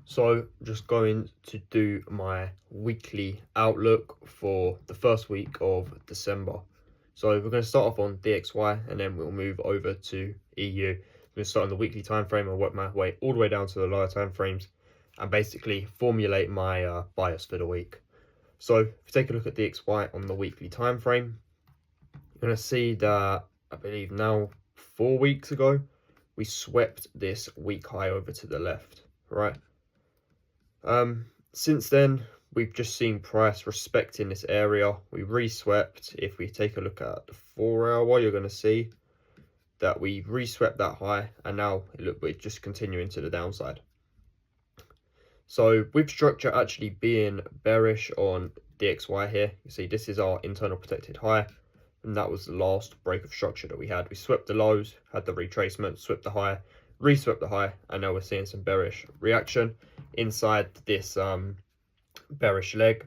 So just going to do my weekly outlook for the first week of December. So we're going to start off on DXY and then we'll move over to EU. I'm going to start on the weekly time frame and work my way all the way down to the lower time frames and basically formulate my bias for the week. So if you take a look at DXY on the weekly time frame, you're going to see that I believe now 4 weeks ago we swept this week high over to the left, right? Since then, we've just seen price respecting this area. We reswept. If we take a look at the 4 hour, you're going to see that we reswept that high, and now look, we're just continuing to the downside. So with structure actually being bearish on DXY here, you see this is our internal protected high, and that was the last break of structure that we had. We swept the lows, had the retracement, swept the high, reswept the high, and now we're seeing some bearish reaction inside this bearish leg.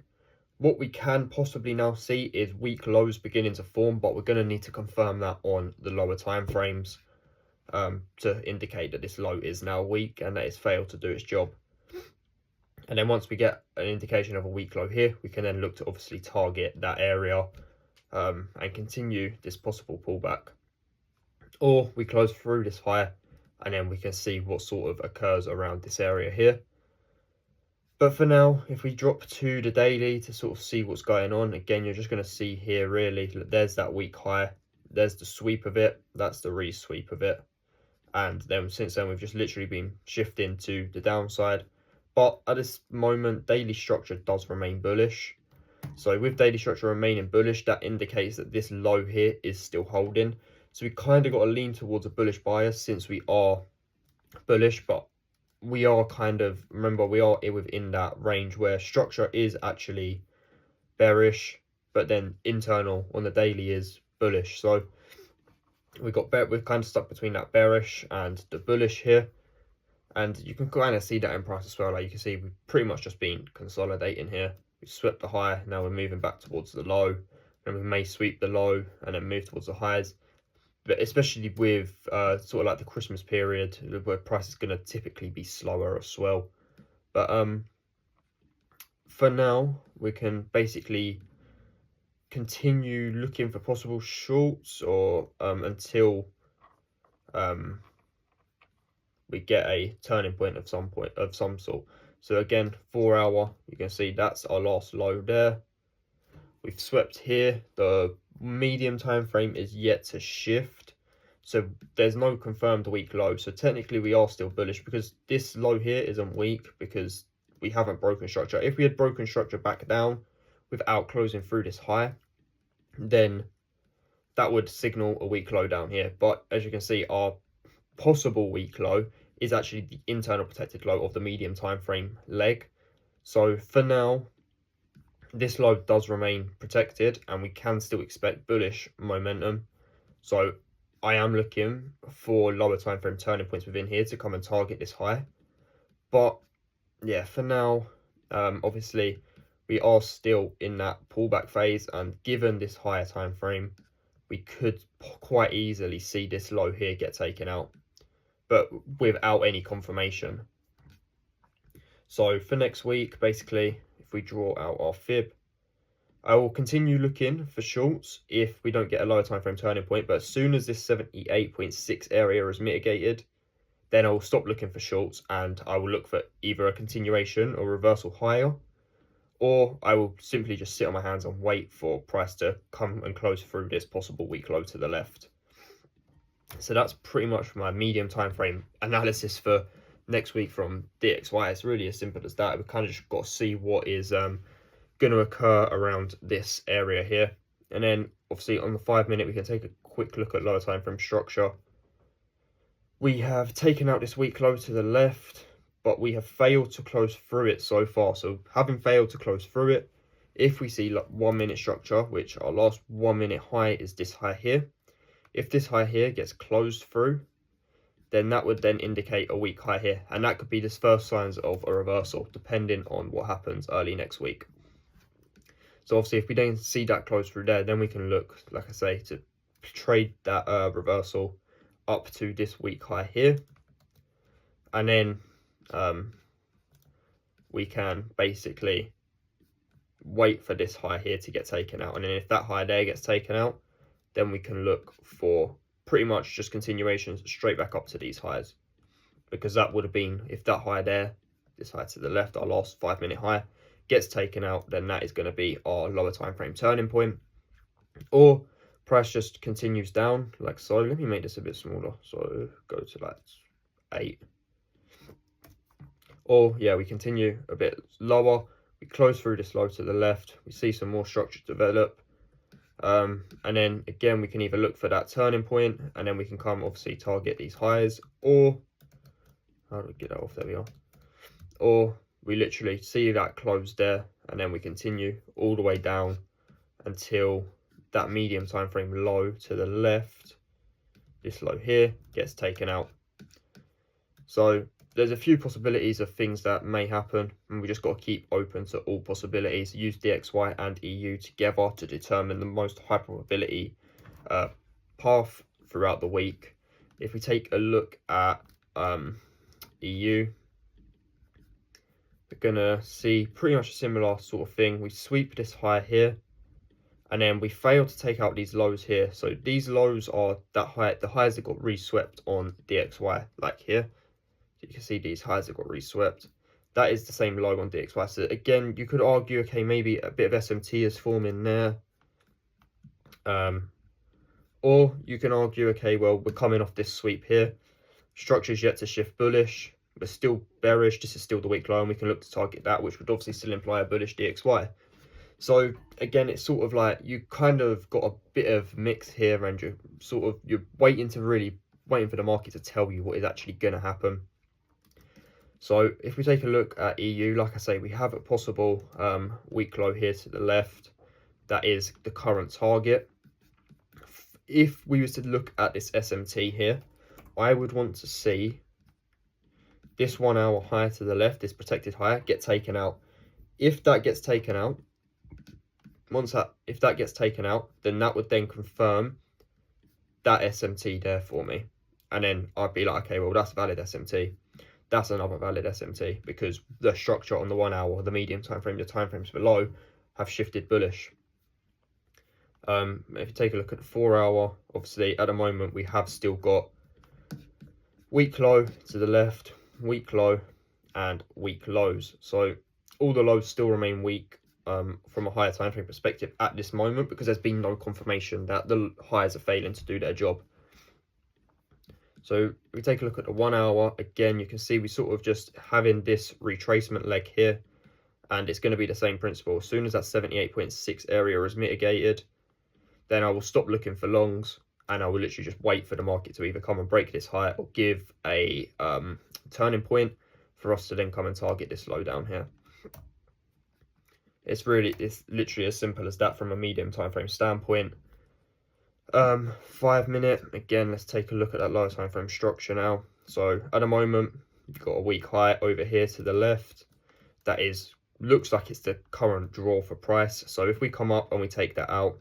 What we can possibly now see is weak lows beginning to form, but we're going to need to confirm that on the lower time frames to indicate that this low is now weak and that it's failed to do its job. And then once we get an indication of a weak low here, we can then look to obviously target that area and continue this possible pullback. Or we close through this high and then we can see what sort of occurs around this area here. But for now, if we drop to the daily to sort of see what's going on, again, you're just going to see here really, there's that weak high, there's the sweep of it, that's the re-sweep of it. And then since then, we've just literally been shifting to the downside. But at this moment, daily structure does remain bullish. So with daily structure remaining bullish, that indicates that this low here is still holding. So we kind of got to lean towards a bullish bias since we are bullish, but we are kind of, remember, we are within that range where structure is actually bearish, but then internal on the daily is bullish. So we're kind of stuck between that bearish and the bullish here. And you can kind of see that in price as well. Like you can see, we've pretty much just been consolidating here. We swept the high, now we're moving back towards the low, and we may sweep the low and then move towards the highs. But especially with sort of like the Christmas period, where price is going to typically be slower as well. But for now, we can basically continue looking for possible shorts or until we get a turning point of some sort. So again, 4 hour, you can see that's our last low there. We've swept here. The medium time frame is yet to shift, so there's no confirmed weak low. So technically we are still bullish because this low here isn't weak because we haven't broken structure. If we had broken structure back down without closing through this high, then that would signal a weak low down here. But as you can see, our possible weak low is actually the internal protected low of the medium time frame leg. So for now, this low does remain protected and we can still expect bullish momentum. So I am looking for lower time frame turning points within here to come and target this high. But yeah, for now, obviously we are still in that pullback phase, and given this higher time frame, we could quite easily see this low here get taken out, but without any confirmation. So for next week, basically, if we draw out our fib, I will continue looking for shorts if we don't get a lower time frame turning point. But as soon as this 78.6 area is mitigated, then I will stop looking for shorts and I will look for either a continuation or reversal higher, or I will simply just sit on my hands and wait for price to come and close through this possible weak low to the left. So that's pretty much my medium time frame analysis for next week from DXY. It's really as simple as that. We've kind of just got to see what is going to occur around this area here. And then obviously on the 5 minute, we can take a quick look at lower time frame structure. We have taken out this weak low to the left, but we have failed to close through it so far. So having failed to close through it, if we see like 1 minute structure, which our last 1 minute high is this high here, if this high here gets closed through, then that would then indicate a weak high here, and that could be the first signs of a reversal depending on what happens early next week. So obviously if we don't see that close through there, then we can look, like I say, to trade that reversal up to this weak high here, and then we can basically wait for this high here to get taken out, and then if that high there gets taken out, then we can look for pretty much just continuations straight back up to these highs, because that would have been, if that high there, this high to the left, our last 5 minute high, gets taken out, then that is going to be our lower time frame turning point. Or price just continues down like so. Let me make this a bit smaller, so go to like 8. Or yeah, we continue a bit lower, we close through this low to the left, we see some more structure develop, and then again we can either look for that turning point, and then we can come obviously target these highs, or how do we get that off? There we are. Or we literally see that close there, and then we continue all the way down until that medium time frame low to the left, this low here, gets taken out. So there's a few possibilities of things that may happen, and we just got to keep open to all possibilities. Use DXY and EU together to determine the most high probability path throughout the week. If we take a look at EU, we're gonna see pretty much a similar sort of thing. We sweep this high here, and then we fail to take out these lows here. So these lows are that high, the highs that got reswept on DXY, like here. So you can see these highs that got reswept. That is the same low on DXY. So again, you could argue, okay, maybe a bit of SMT is forming there. Or you can argue, okay, well, we're coming off this sweep here. Structure's yet to shift bullish. We're still bearish. This is still the week low, and we can look to target that, which would obviously still imply a bullish DXY. So again, it's sort of like you kind of got a bit of mix here, and you're waiting for the market to tell you what is actually going to happen. So if we take a look at EU, like I say, we have a possible week low here to the left. That is the current target. If we was to look at this SMT here, I would want to see this 1 hour high to the left, this protected high, get taken out. If that gets taken out, if that gets taken out, then that would then confirm that SMT there for me. And then I'd be like, okay, well, that's a valid SMT. That's another valid SMT, because the structure on the 1 hour, the medium time frame, the time frames below have shifted bullish. If you take a look at the 4 hour, obviously at the moment we have still got week low to the left, week low, and week lows. So all the lows still remain weak from a higher time frame perspective at this moment, because there's been no confirmation that the highs are failing to do their job. So if we take a look at the 1 hour, again, you can see we sort of just having this retracement leg here, and it's going to be the same principle. As soon as that 78.6 area is mitigated, then I will stop looking for longs, and I will literally just wait for the market to either come and break this high or give a turning point for us to then come and target this low down here. It's literally as simple as that from a medium time frame standpoint. 5 minute, again, let's take a look at that lower time frame structure now. So at the moment, you've got a weak high over here to the left. That looks like it's the current draw for price. So if we come up and we take that out,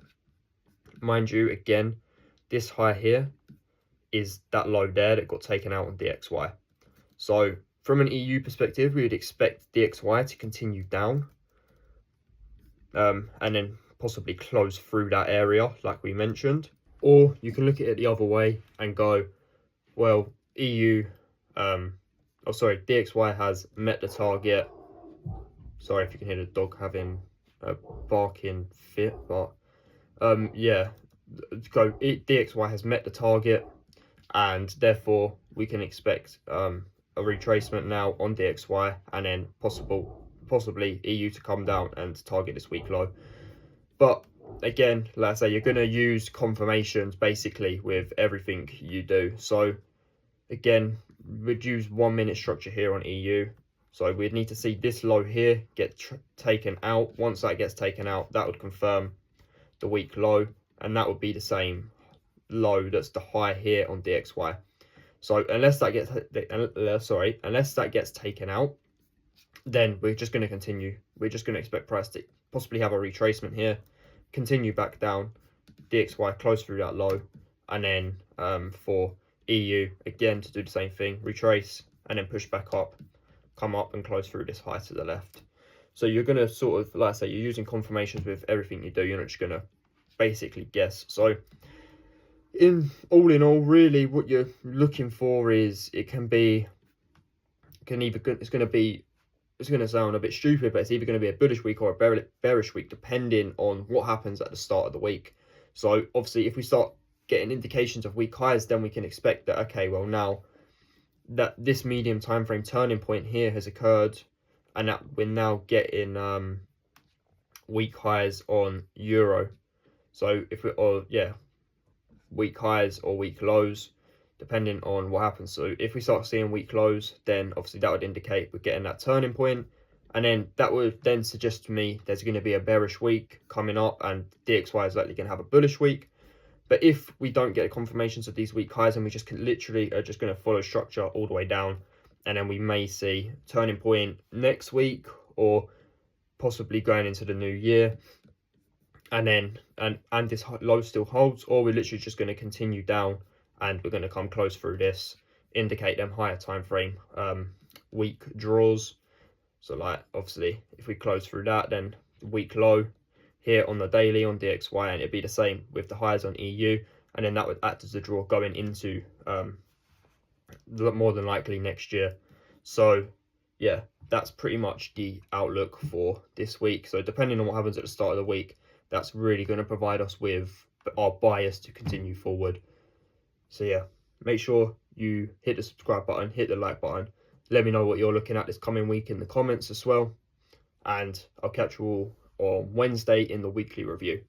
mind you, again, this high here is that low there that got taken out on DXY. So from an EU perspective, we would expect DXY to continue down, and then possibly close through that area like we mentioned. Or you can look at it the other way and go, well, DXY has met the target. Sorry if you can hear the dog having a barking fit, but yeah, DXY has met the target, and therefore we can expect a retracement now on DXY, and then possibly EU to come down and target this week low. But again, like I say, you're going to use confirmations basically with everything you do. So again, we'd use 1 minute structure here on EU. So we'd need to see this low here get taken out. Once that gets taken out, that would confirm the week low, and that would be the same low that's the high here on DXY. So unless that gets taken out, then we're just going to continue. We're just going to expect price to possibly have a retracement here, continue back down, DXY close through that low, and then for EU again to do the same thing, retrace and then push back up, come up and close through this high to the left. So you're going to sort of, like I say, you're using confirmations with everything you do. You're not just going to basically guess. So in all, really what you're looking for is it's going to sound a bit stupid, but it's either going to be a bullish week or a bearish week, depending on what happens at the start of the week. So obviously, if we start getting indications of weak highs, then we can expect that, okay, well, now that this medium time frame turning point here has occurred, and that we're now getting weak highs on euro. So if we, weak highs or weak lows, depending on what happens. So if we start seeing weak lows, then obviously that would indicate we're getting that turning point, and then that would then suggest to me there's going to be a bearish week coming up, and DXY is likely going to have a bullish week. But if we don't get confirmations of these weak highs, and we just literally are just going to follow structure all the way down, and then we may see turning point next week or possibly going into the new year, and then and this low still holds, or we're literally just going to continue down and we're going to come close through this, indicate them higher time frame weak draws. So like obviously if we close through that, then weak low here on the daily on DXY, and it'd be the same with the highs on EU, and then that would act as a draw going into more than likely next year. So yeah, that's pretty much the outlook for this week. So depending on what happens at the start of the week, that's really going to provide us with our bias to continue forward. So yeah, make sure you hit the subscribe button, hit the like button. Let me know what you're looking at this coming week in the comments as well. And I'll catch you all on Wednesday in the weekly review.